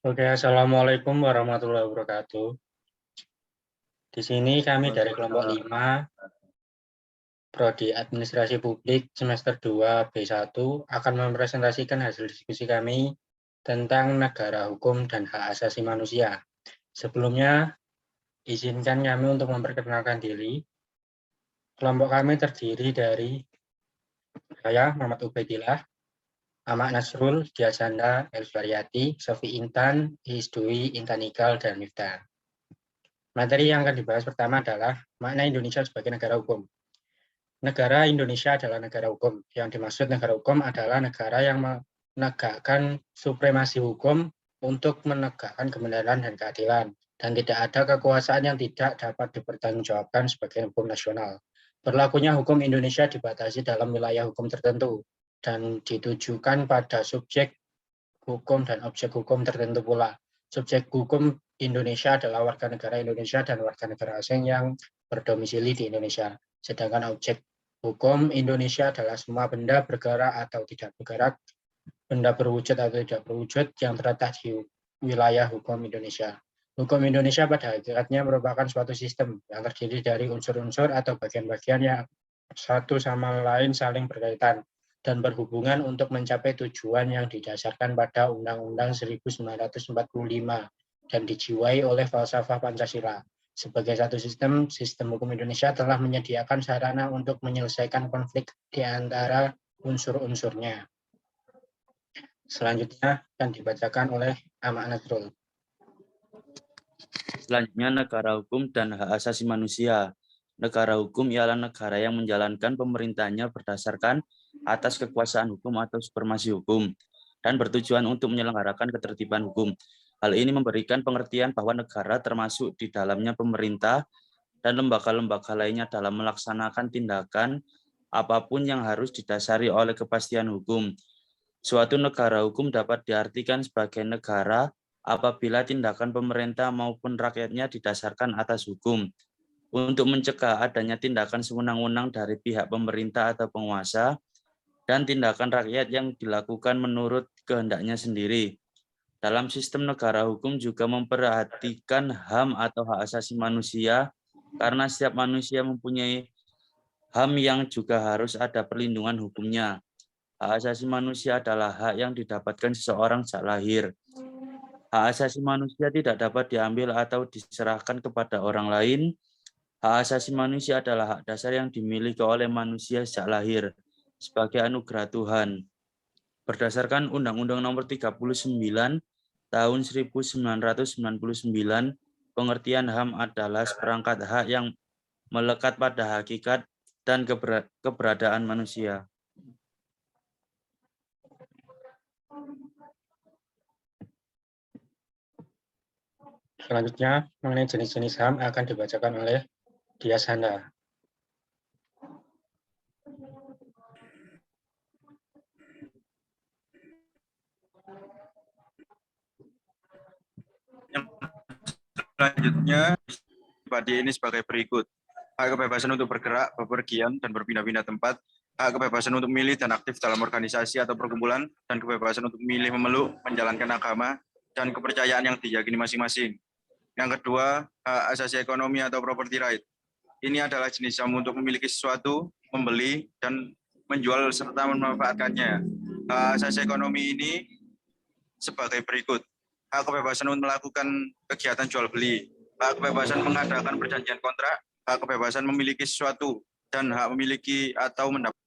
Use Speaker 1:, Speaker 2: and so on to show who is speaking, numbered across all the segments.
Speaker 1: Oke, Assalamualaikum warahmatullahi wabarakatuh. Di sini kami dari kelompok 5, Prodi Administrasi Publik semester 2 B1 akan mempresentasikan hasil diskusi kami tentang negara hukum dan hak asasi manusia. Sebelumnya, izinkan kami untuk memperkenalkan diri. Kelompok kami terdiri dari saya, Muhammad Ubaidillah, Ahmad Nasrul, Diasanda, Elswariati, Sofi Intan, Isdwi, Intanikal, dan Miftah. Materi yang akan dibahas pertama adalah makna Indonesia sebagai negara hukum. Negara Indonesia adalah negara hukum. Yang dimaksud negara hukum adalah negara yang menegakkan supremasi hukum untuk menegakkan kebenaran dan keadilan, dan tidak ada kekuasaan yang tidak dapat dipertanggungjawabkan sebagai hukum nasional. Berlakunya hukum Indonesia dibatasi dalam wilayah hukum tertentu dan ditujukan pada subjek hukum dan objek hukum tertentu pula. Subjek hukum Indonesia adalah warga negara Indonesia dan warga negara asing yang berdomisili di Indonesia. Sedangkan objek hukum Indonesia adalah semua benda bergerak atau tidak bergerak, benda berwujud atau tidak berwujud yang terletak di wilayah hukum Indonesia. Hukum Indonesia pada hakikatnya merupakan suatu sistem yang terdiri dari unsur-unsur atau bagian-bagian yang satu sama lain saling berkaitan dan berhubungan untuk mencapai tujuan yang didasarkan pada Undang-Undang 1945 dan dijiwai oleh falsafah Pancasila. Sebagai satu sistem hukum Indonesia telah menyediakan sarana untuk menyelesaikan konflik di antara unsur-unsurnya. Selanjutnya akan dibacakan oleh Ahmad Nasrul.
Speaker 2: Selanjutnya, negara hukum dan hak asasi manusia. Negara hukum ialah negara yang menjalankan pemerintahnya berdasarkan atas kekuasaan hukum atau supremasi hukum dan bertujuan untuk menyelenggarakan ketertiban hukum. Hal ini memberikan pengertian bahwa negara termasuk di dalamnya pemerintah dan lembaga-lembaga lainnya dalam melaksanakan tindakan apapun yang harus didasari oleh kepastian hukum. Suatu negara hukum dapat diartikan sebagai negara apabila tindakan pemerintah maupun rakyatnya didasarkan atas hukum. Untuk mencegah adanya tindakan sewenang-wenang dari pihak pemerintah atau penguasa dan tindakan rakyat yang dilakukan menurut kehendaknya sendiri. Dalam sistem negara hukum juga memperhatikan HAM atau hak asasi manusia karena setiap manusia mempunyai HAM yang juga harus ada perlindungan hukumnya. Hak asasi manusia adalah hak yang didapatkan seseorang sejak lahir. Hak asasi manusia tidak dapat diambil atau diserahkan kepada orang lain. Hak asasi manusia adalah hak dasar yang dimiliki oleh manusia sejak lahir sebagai anugerah Tuhan. Berdasarkan Undang-Undang Nomor 39 Tahun 1999, pengertian HAM adalah seperangkat hak yang melekat pada hakikat dan keberadaan manusia.
Speaker 1: Selanjutnya, mengenai jenis-jenis HAM akan dibacakan oleh Diasanda.
Speaker 3: Selanjutnya, pribadi ini sebagai berikut. Hak kebebasan untuk bergerak, bepergian, dan berpindah-pindah tempat. Hak kebebasan untuk memilih dan aktif dalam organisasi atau perkumpulan, dan kebebasan untuk memilih, memeluk, menjalankan agama, dan kepercayaan yang diyakini masing-masing. Yang kedua, hak asasi ekonomi atau property right. Ini adalah jenis HAM untuk memiliki sesuatu, membeli, dan menjual serta memanfaatkannya. Hak asasi ekonomi ini sebagai berikut. Hak kebebasan untuk melakukan kegiatan jual beli, hak kebebasan mengadakan perjanjian kontrak, hak kebebasan memiliki sesuatu, dan hak memiliki atau mendapat.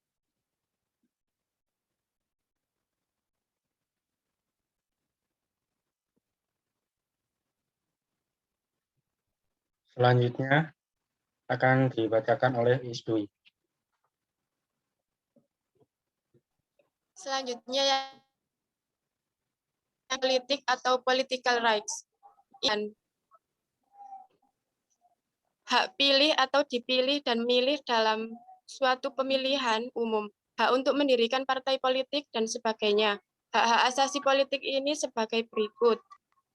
Speaker 1: Selanjutnya akan dibacakan oleh Isdwi.
Speaker 4: Selanjutnya yang politik atau political rights. Hak pilih atau dipilih dan milih dalam suatu pemilihan umum, hak untuk mendirikan partai politik dan sebagainya. Hak-hak asasi politik ini sebagai berikut.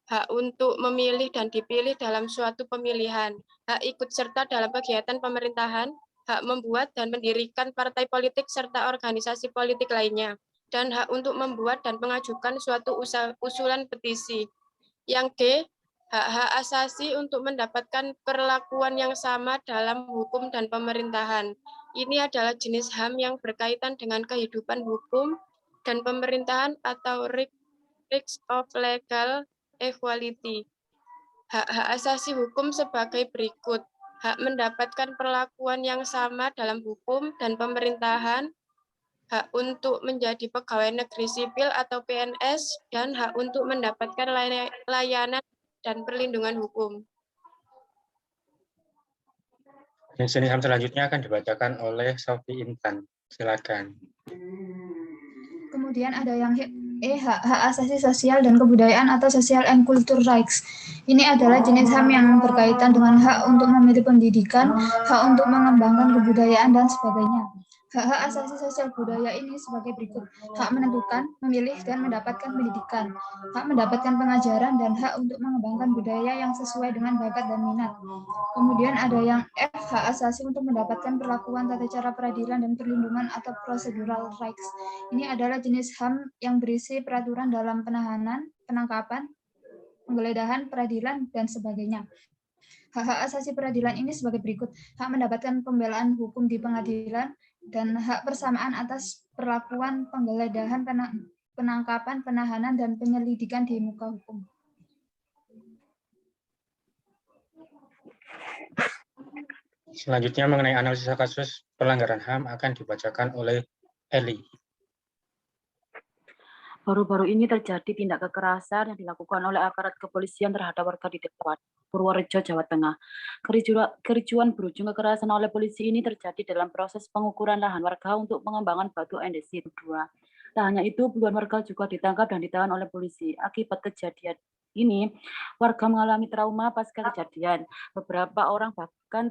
Speaker 4: Hak untuk memilih dan dipilih dalam suatu pemilihan, hak ikut serta dalam kegiatan pemerintahan, hak membuat dan mendirikan partai politik serta organisasi politik lainnya, dan hak untuk membuat dan mengajukan suatu usulan petisi. Yang D, hak-hak asasi untuk mendapatkan perlakuan yang sama dalam hukum dan pemerintahan. Ini adalah jenis HAM yang berkaitan dengan kehidupan hukum dan pemerintahan atau rights of legal equality. Hak-hak asasi hukum sebagai berikut. Hak mendapatkan perlakuan yang sama dalam hukum dan pemerintahan, hak untuk menjadi pegawai negeri sipil atau PNS, dan hak untuk mendapatkan layanan dan perlindungan hukum.
Speaker 1: Jenis HAM selanjutnya akan dibacakan oleh Sofi Intan. Silakan.
Speaker 5: Kemudian ada yang hak asasi sosial dan kebudayaan atau social and culture rights. Ini adalah jenis HAM yang berkaitan dengan hak untuk memilih pendidikan, hak untuk mengembangkan kebudayaan, dan sebagainya. Hak-hak asasi sosial budaya ini sebagai berikut: hak menentukan, memilih, dan mendapatkan pendidikan, hak mendapatkan pengajaran, dan hak untuk mengembangkan budaya yang sesuai dengan bakat dan minat. Kemudian ada yang F, hak asasi untuk mendapatkan perlakuan tata cara peradilan dan perlindungan atau procedural rights. Ini adalah jenis HAM yang berisi peraturan dalam penahanan, penangkapan, penggeledahan, peradilan, dan sebagainya. Hak-hak asasi peradilan ini sebagai berikut: hak mendapatkan pembelaan hukum di pengadilan, dan hak persamaan atas perlakuan penggeledahan, penangkapan, penahanan, dan penyelidikan di muka hukum.
Speaker 1: Selanjutnya mengenai analisis kasus pelanggaran HAM akan dibacakan oleh Eli.
Speaker 6: Baru-baru ini terjadi tindak kekerasan yang dilakukan oleh aparat kepolisian terhadap warga di Desa Purworejo, Jawa Tengah. Kericuan berujung kekerasan oleh polisi ini terjadi dalam proses pengukuran lahan warga untuk pengembangan batu andesit 2. Tak hanya itu, puluhan warga juga ditangkap dan ditahan oleh polisi. Akibat kejadian ini, warga mengalami trauma pasca kejadian. Beberapa orang bahkan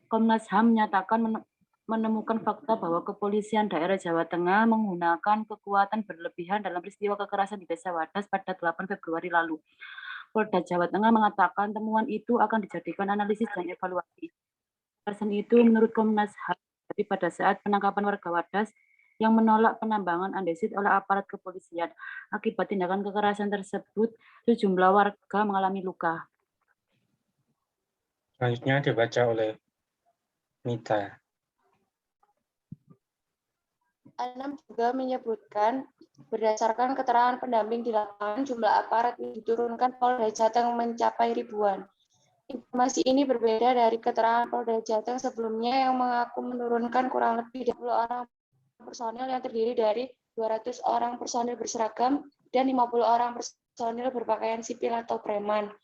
Speaker 6: Komnas HAM menyatakan menemukan fakta bahwa kepolisian daerah Jawa Tengah menggunakan kekuatan berlebihan dalam peristiwa kekerasan di Desa Wadas pada 8 Februari lalu. Polda Jawa Tengah mengatakan temuan itu akan dijadikan analisis dan evaluasi. Kekerasan itu menurut Komnas HAM terjadi pada saat penangkapan warga Wadas yang menolak penambangan andesit oleh aparat kepolisian. Akibat tindakan kekerasan tersebut, sejumlah warga mengalami luka.
Speaker 1: Selanjutnya dibaca oleh Mita.
Speaker 7: 6 juga menyebutkan berdasarkan keterangan pendamping di lapangan, jumlah aparat yang diturunkan Polda Jateng mencapai ribuan. Informasi ini berbeda dari keterangan Polda Jateng sebelumnya yang mengaku menurunkan kurang lebih 20 orang personil yang terdiri dari 200 orang personil berseragam dan 50 orang personil berpakaian sipil atau preman.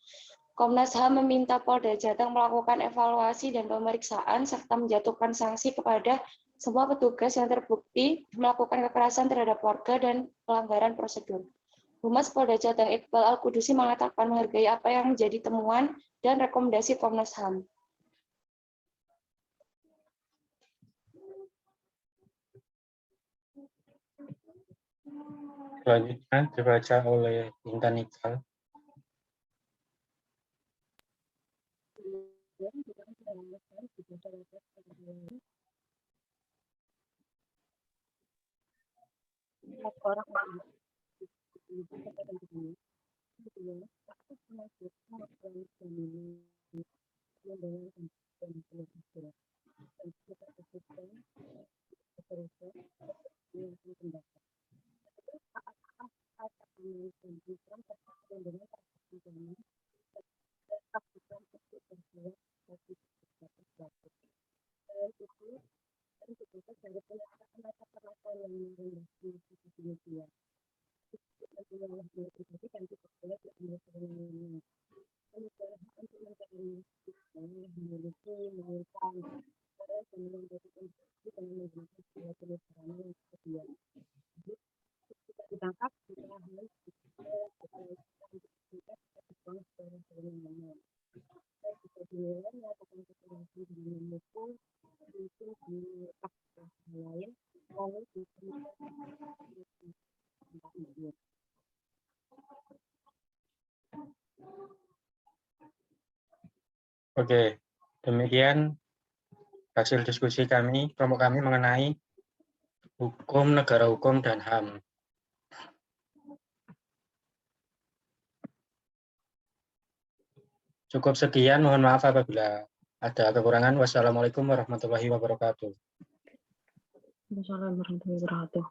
Speaker 7: Komnas HAM meminta Polda Jateng melakukan evaluasi dan pemeriksaan serta menjatuhkan sanksi kepada semua petugas yang terbukti melakukan kekerasan terhadap warga dan pelanggaran prosedur. Humas Polda Jateng Iqbal Al-Qudusi mengatakan menghargai apa yang menjadi temuan dan rekomendasi Komnas HAM.
Speaker 1: Selanjutnya dibaca oleh Intan Iqbal. Oke, demikian hasil diskusi kelompok kami mengenai hukum, negara hukum, dan HAM. Cukup sekian, mohon maaf apabila ada kekurangan. Wassalamualaikum warahmatullahi wabarakatuh.
Speaker 6: Wassalamualaikum warahmatullahi wabarakatuh.